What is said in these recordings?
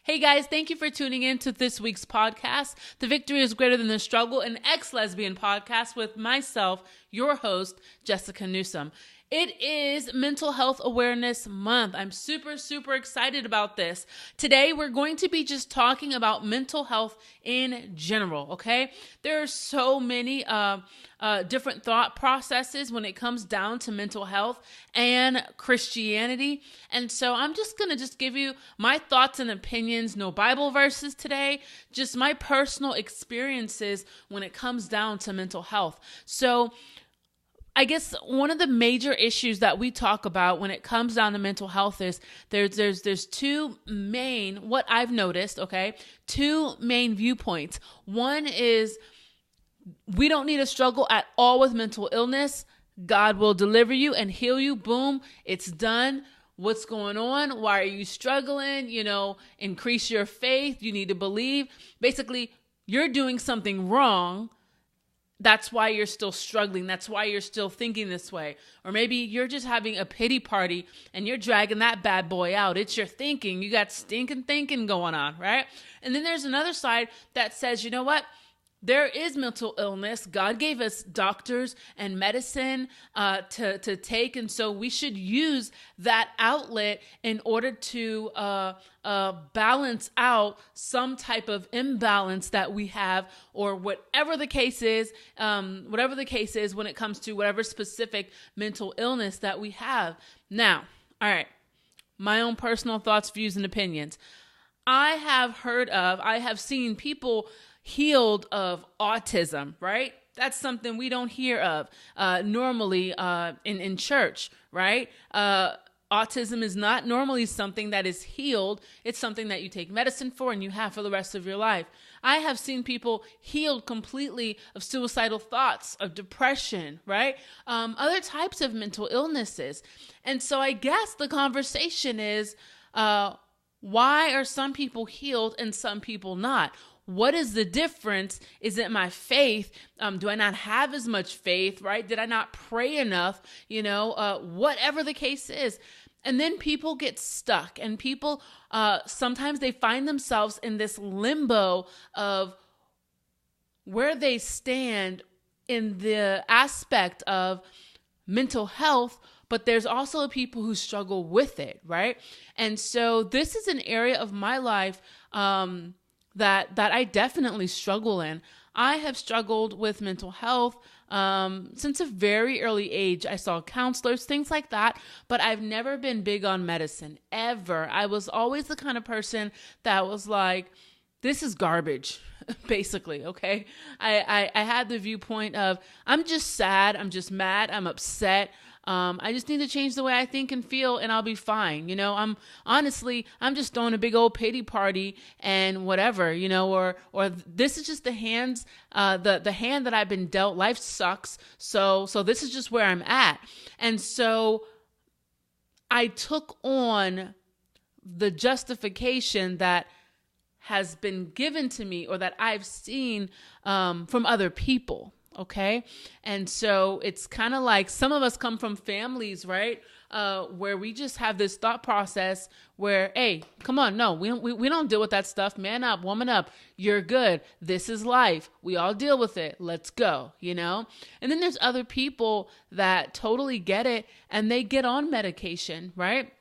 Hey guys, thank you for tuning in to this week's podcast, The Victory is Greater Than the Struggle, an ex-lesbian podcast with myself, your host, Jessica Newsom. It is Mental Health Awareness Month. I'm super excited about this. Today, we're going to be just talking about mental health in general, okay? There are so many different thought processes when it comes down to mental health and Christianity. And so I'm just going to give you my thoughts and opinions, no Bible verses today, just my personal experiences when it comes down to mental health. So I guess one of the major issues that we talk about when it comes down to mental health is there's two main, what I've noticed, okay, two main viewpoints. One is we don't need to struggle at all with mental illness. God will deliver you and heal you. Boom, it's done. What's going on? Why are you struggling? Increase your faith. You need to believe. Basically, you're doing something wrong. That's why you're still struggling. That's why you're still thinking this way. Or maybe you're just having a pity party and you're dragging that bad boy out. It's your thinking. You got stinking thinking going on, right? And then there's another side that says, you know what? There is mental illness. God gave us doctors and medicine to take. And so we should use that outlet in order to balance out some type of imbalance that we have, or whatever the case is when it comes to whatever specific mental illness that we have. Now, all right, my own personal thoughts, views, and opinions. I have seen people healed of autism, right? That's something we don't hear of normally in church, right? Autism is not normally something that is healed. It's something that you take medicine for and you have for the rest of your life. I have seen people healed completely of suicidal thoughts, of depression, right? Other types of mental illnesses. And so I guess the conversation is, why are some people healed and some people not? What is the difference? Is it my faith? Do I not have as much faith, right? Did I not pray enough? Whatever the case is. And then people get stuck, and people, sometimes they find themselves in this limbo of where they stand in the aspect of mental health, but there's also people who struggle with it, right? And so this is an area of my life that I definitely struggle in. I have struggled with mental health since a very early age. I saw counselors, things like that, but I've never been big on medicine, ever. I was always the kind of person that was like, this is garbage, basically, okay? I had the viewpoint of, I'm just sad, I'm just mad, I'm upset. I just need to change the way I think and feel, and I'll be fine. I'm just throwing a big old pity party and whatever, or this is just the hands, the hand that I've been dealt. Life sucks. So this is just where I'm at. And so I took on the justification that has been given to me, or that I've seen, from other people. Okay. And so it's kind of like some of us come from families, right? Where we just have this thought process where, hey, come on. No, we don't deal with that stuff. Man up, woman up. You're good. This is life. We all deal with it. Let's go, And then there's other people that totally get it and they get on medication, right?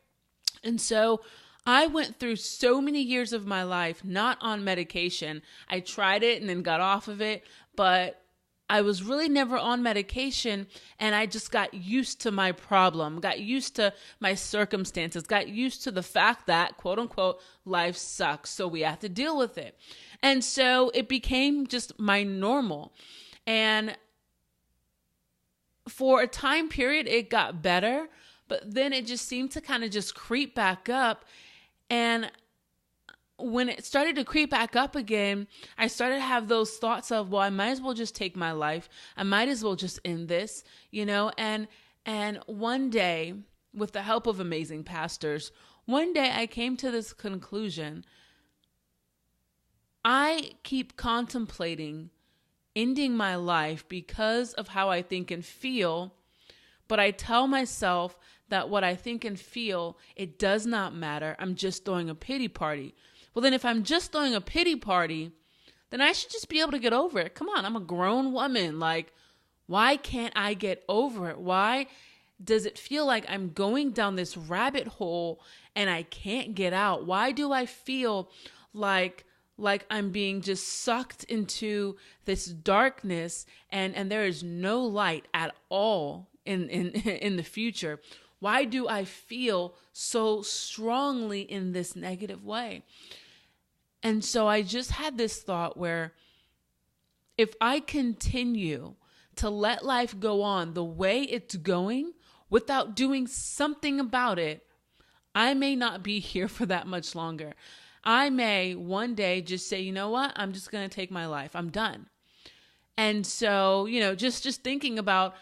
And so I went through so many years of my life not on medication. I tried it and then got off of it, but I was really never on medication, and I just got used to my problem, got used to my circumstances, got used to the fact that, quote unquote, life sucks, so we have to deal with it. And so it became just my normal. And for a time period, it got better, but then it just seemed to kind of just creep back up. And when it started to creep back up again, I started to have those thoughts of, well, I might as well just take my life. I might as well just end this, and one day, with the help of amazing pastors, one day I came to this conclusion. I keep contemplating ending my life because of how I think and feel, but I tell myself that what I think and feel, it does not matter. I'm just throwing a pity party. Well, then if I'm just throwing a pity party, then I should just be able to get over it. Come on, I'm a grown woman. Like, why can't I get over it? Why does it feel like I'm going down this rabbit hole and I can't get out? Why do I feel like I'm being just sucked into this darkness and there is no light at all in the future? Why do I feel so strongly in this negative way? And so I just had this thought where if I continue to let life go on the way it's going without doing something about it, I may not be here for that much longer. I may one day just say, you know what? I'm just going to take my life. I'm done. And so, just thinking about,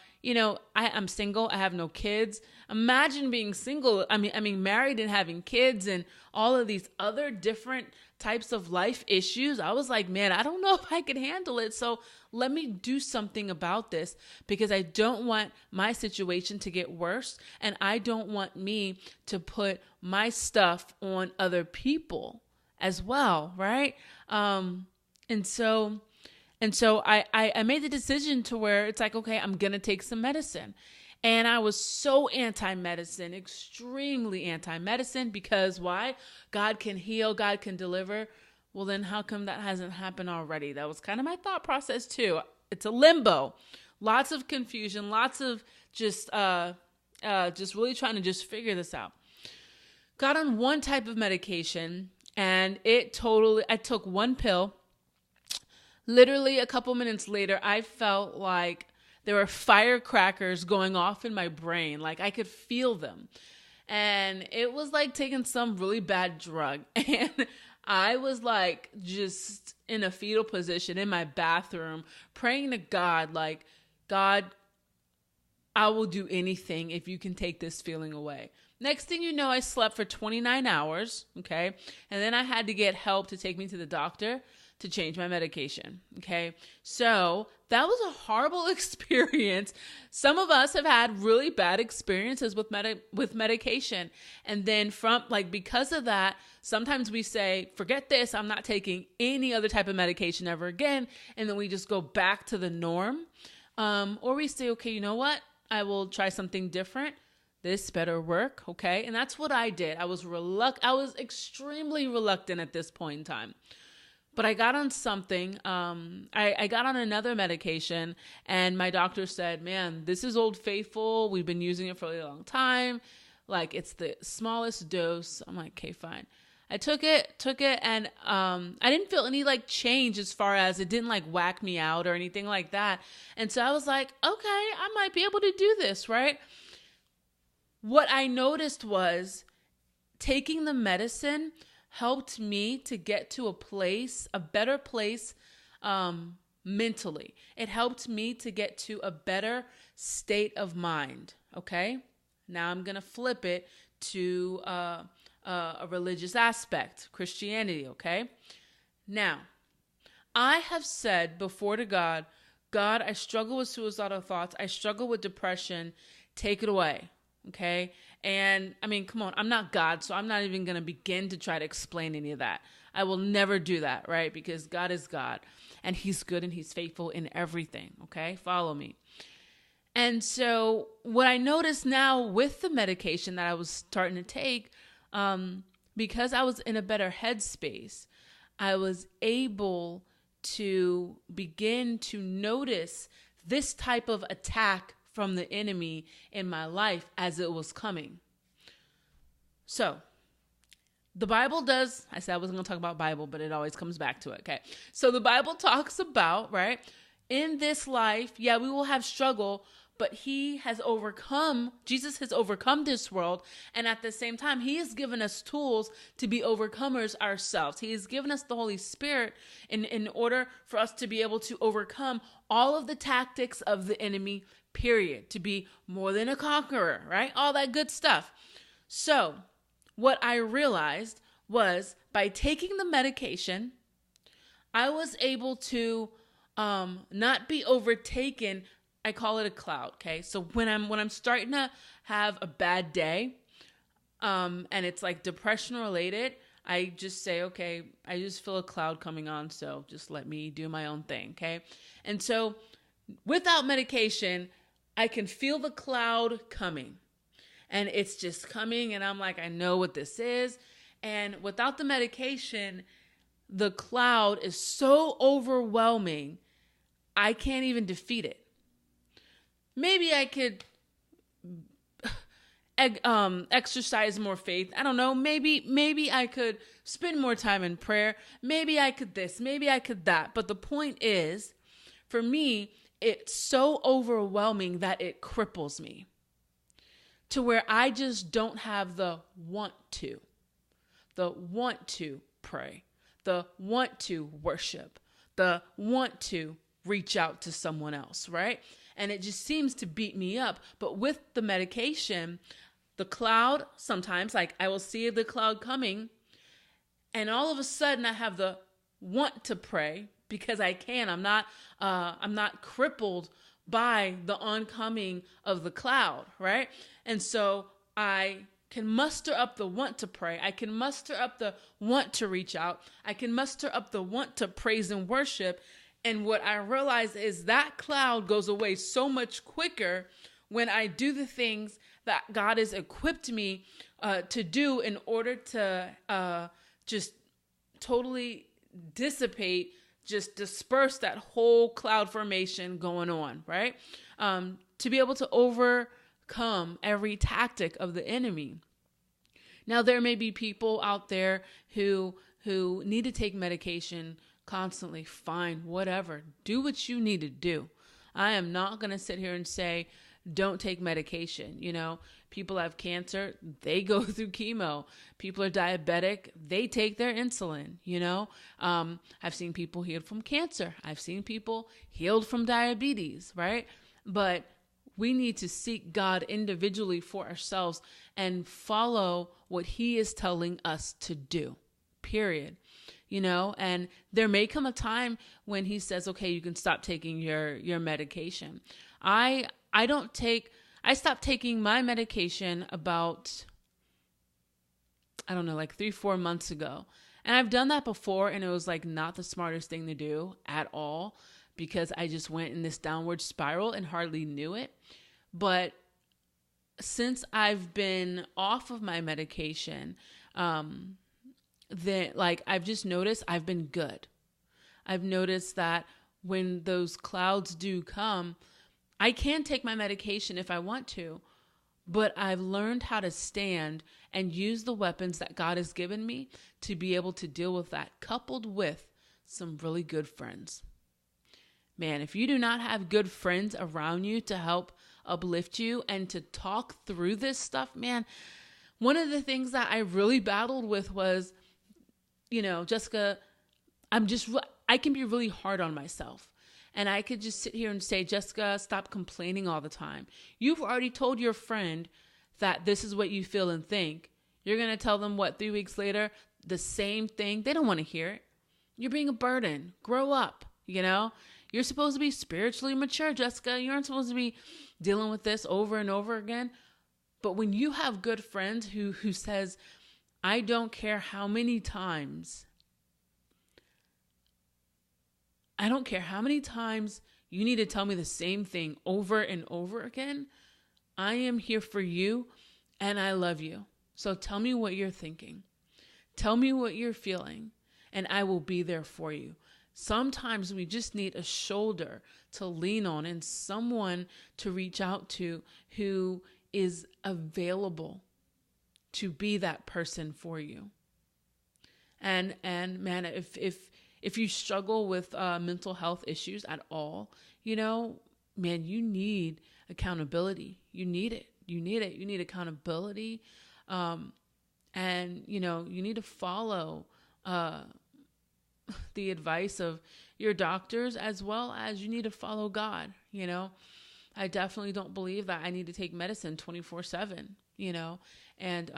I'm single. I have no kids. Imagine being single. I mean, married and having kids and all of these other different types of life issues. I was like, man, I don't know if I could handle it. So let me do something about this because I don't want my situation to get worse. And I don't want me to put my stuff on other people as well. Right. And so I made the decision to where it's like, okay, I'm going to take some medicine. And I was so anti-medicine, extremely anti-medicine, because why? God can heal, God can deliver. Well, then how come that hasn't happened already? That was kind of my thought process too. It's a limbo, lots of confusion, lots of just really trying to just figure this out. Got on one type of medication and I took one pill. Literally a couple minutes later, I felt like there were firecrackers going off in my brain. Like I could feel them. And it was like taking some really bad drug. And I was like just in a fetal position in my bathroom, praying to God, like, God, I will do anything if you can take this feeling away. Next thing you know, I slept for 29 hours. Okay. And then I had to get help to take me to the doctor to change my medication. Okay. So that was a horrible experience. Some of us have had really bad experiences with medication. And then because of that, sometimes we say, forget this, I'm not taking any other type of medication ever again. And then we just go back to the norm. Or we say, okay, you know what? I will try something different. This better work. Okay. And that's what I did. I was extremely reluctant at this point in time. But I got on something, I got on another medication and my doctor said, man, this is Old Faithful. We've been using it for a really long time. Like it's the smallest dose. I'm like, okay, fine. I took it and I didn't feel any like change as far as it didn't like whack me out or anything like that. And so I was like, okay, I might be able to do this, right? What I noticed was taking the medicine helped me to get to a better place mentally. It helped me to get to a better state of mind. Okay. Now I'm going to flip it to a religious aspect, Christianity. Okay. Now I have said before to God, I struggle with suicidal thoughts. I struggle with depression. Take it away. Okay. And I mean, come on, I'm not God, so I'm not even going to begin to try to explain any of that. I will never do that, right? Because God is God and he's good and he's faithful in everything. Okay. Follow me. And so what I noticed now with the medication that I was starting to take, because I was in a better headspace, I was able to begin to notice this type of attack from the enemy in my life as it was coming. So the Bible does, I said I wasn't going to talk about Bible, but it always comes back to it. Okay. So the Bible talks about, right, in this life, yeah, we will have struggle, but Jesus has overcome this world. And at the same time, he has given us tools to be overcomers ourselves. He has given us the Holy Spirit in order for us to be able to overcome all of the tactics of the enemy, period, to be more than a conqueror, right? All that good stuff. So what I realized was by taking the medication, I was able to not be overtaken I call it a cloud. Okay. So when I'm starting to have a bad day, and it's like depression related, I just say, okay, I just feel a cloud coming on. So just let me do my own thing. Okay. And so without medication, I can feel the cloud coming, and it's just coming. And I'm like, I know what this is. And without the medication, the cloud is so overwhelming, I can't even defeat it. Maybe I could exercise more faith. I don't know. Maybe I could spend more time in prayer. Maybe I could this. Maybe I could that. But the point is, for me, it's so overwhelming that it cripples me to where I just don't have the want to pray, the want to worship, the want to reach out to someone else, right? And it just seems to beat me up. But with the medication, the cloud, sometimes like I will see the cloud coming, and all of a sudden I have the want to pray because I can. I'm not crippled by the oncoming of the cloud, right? And so I can muster up the want to pray. I can muster up the want to reach out. I can muster up the want to praise and worship. And what I realize is that cloud goes away so much quicker when I do the things that God has equipped me to do in order to just totally dissipate, just disperse that whole cloud formation going on, right? To be able to overcome every tactic of the enemy. Now, there may be people out there who need to take medication constantly. Fine, whatever. Do what you need to do. I am not going to sit here and say, don't take medication. You know, people have cancer, they go through chemo. People are diabetic, they take their insulin, you know. I've seen people healed from cancer. I've seen people healed from diabetes, right? But we need to seek God individually for ourselves and follow what he is telling us to do, period. You know, and there may come a time when he says, okay, you can stop taking your medication. I stopped taking my medication about, I don't know, like 3-4 months ago. And I've done that before, and it was like not the smartest thing to do at all, because I just went in this downward spiral and hardly knew it. But since I've been off of my medication, then like I've just noticed I've been good. I've noticed that when those clouds do come, I can take my medication if I want to, but I've learned how to stand and use the weapons that God has given me to be able to deal with that, coupled with some really good friends. Man, if you do not have good friends around you to help uplift you and to talk through this stuff, man, one of the things that I really battled with was, you know, Jessica, I can be really hard on myself. And I could just sit here and say, Jessica, stop complaining all the time. You've already told your friend that this is what you feel and think. You're going to tell them 3 weeks later, the same thing. They don't want to hear it. You're being a burden. Grow up, you know? You're supposed to be spiritually mature, Jessica. You aren't supposed to be dealing with this over and over again. But when you have good friends who says, I don't care how many times you need to tell me the same thing over and over again, I am here for you and I love you. So tell me what you're thinking. Tell me what you're feeling, and I will be there for you. Sometimes we just need a shoulder to lean on and someone to reach out to who is available to be that person for you. And man, if you struggle with mental health issues at all, you know, man, you need accountability. You need it. You need accountability. And, you know, you need to follow the advice of your doctors, as well as you need to follow God. You know, I definitely don't believe that I need to take medicine 24/7, you know, and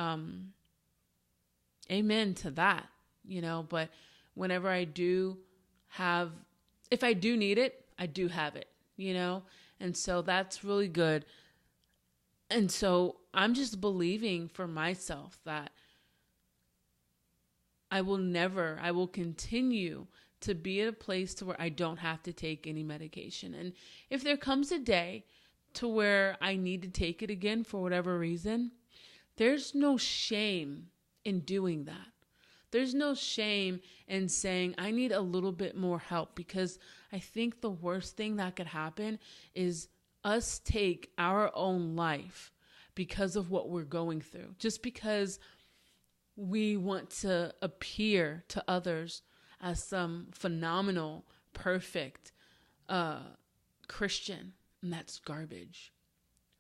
amen to that, you know, but whenever if I do need it, I do have it, you know, And so that's really good. And so I'm just believing for myself that I will continue to be at a place to where I don't have to take any medication. And if there comes a day to where I need to take it again for whatever reason, there's no shame in doing that. There's no shame in saying, I need a little bit more help, because I think the worst thing that could happen is us take our own life because of what we're going through. Just because we want to appear to others as some phenomenal, perfect Christian, and that's garbage.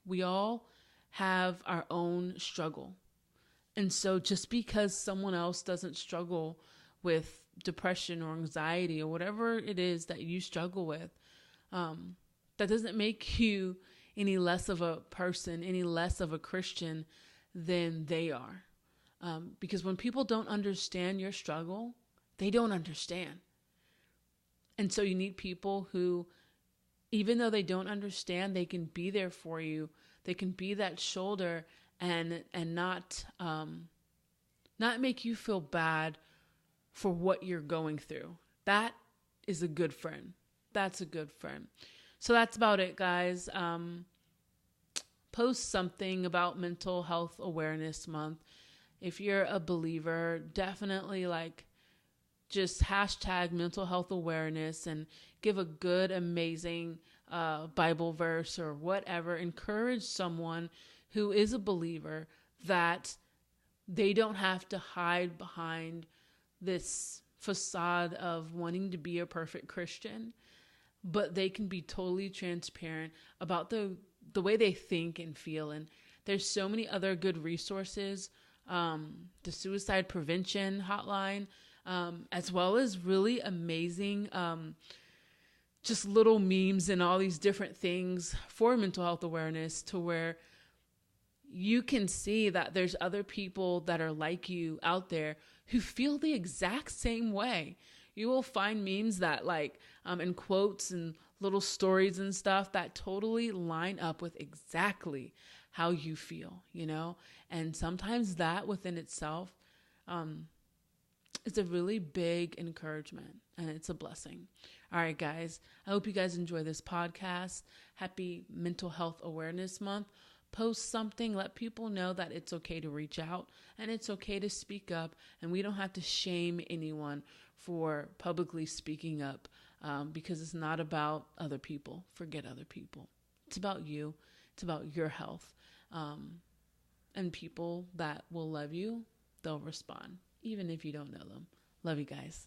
We all have our own struggle. And so just because someone else doesn't struggle with depression or anxiety or whatever it is that you struggle with, that doesn't make you any less of a person, any less of a Christian than they are. Because when people don't understand your struggle, they don't understand. And so you need people who, even though they don't understand, they can be there for you. They can be that shoulder and not make you feel bad for what you're going through. That is a good friend. That's a good friend. So that's about it, guys. Post something about Mental Health Awareness Month. If you're a believer, definitely just hashtag mental health awareness and give a good, amazing Bible verse or whatever. Encourage someone who is a believer that they don't have to hide behind this facade of wanting to be a perfect Christian, but they can be totally transparent about the way they think and feel. And there's so many other good resources. The suicide prevention hotline, as well as really amazing, just little memes and all these different things for mental health awareness, to where you can see that there's other people that are like you out there who feel the exact same way. You will find memes that and quotes and little stories and stuff that totally line up with exactly how you feel, and sometimes that within itself is a really big encouragement, and it's a blessing. All right, guys, I hope you guys enjoy this podcast. Happy Mental Health Awareness Month. Post something, let people know that it's okay to reach out and it's okay to speak up, and we don't have to shame anyone for publicly speaking up, because it's not about other people. Forget other people. It's about you. It's about your health. And people that will love you, they'll respond, even if you don't know them. Love you guys.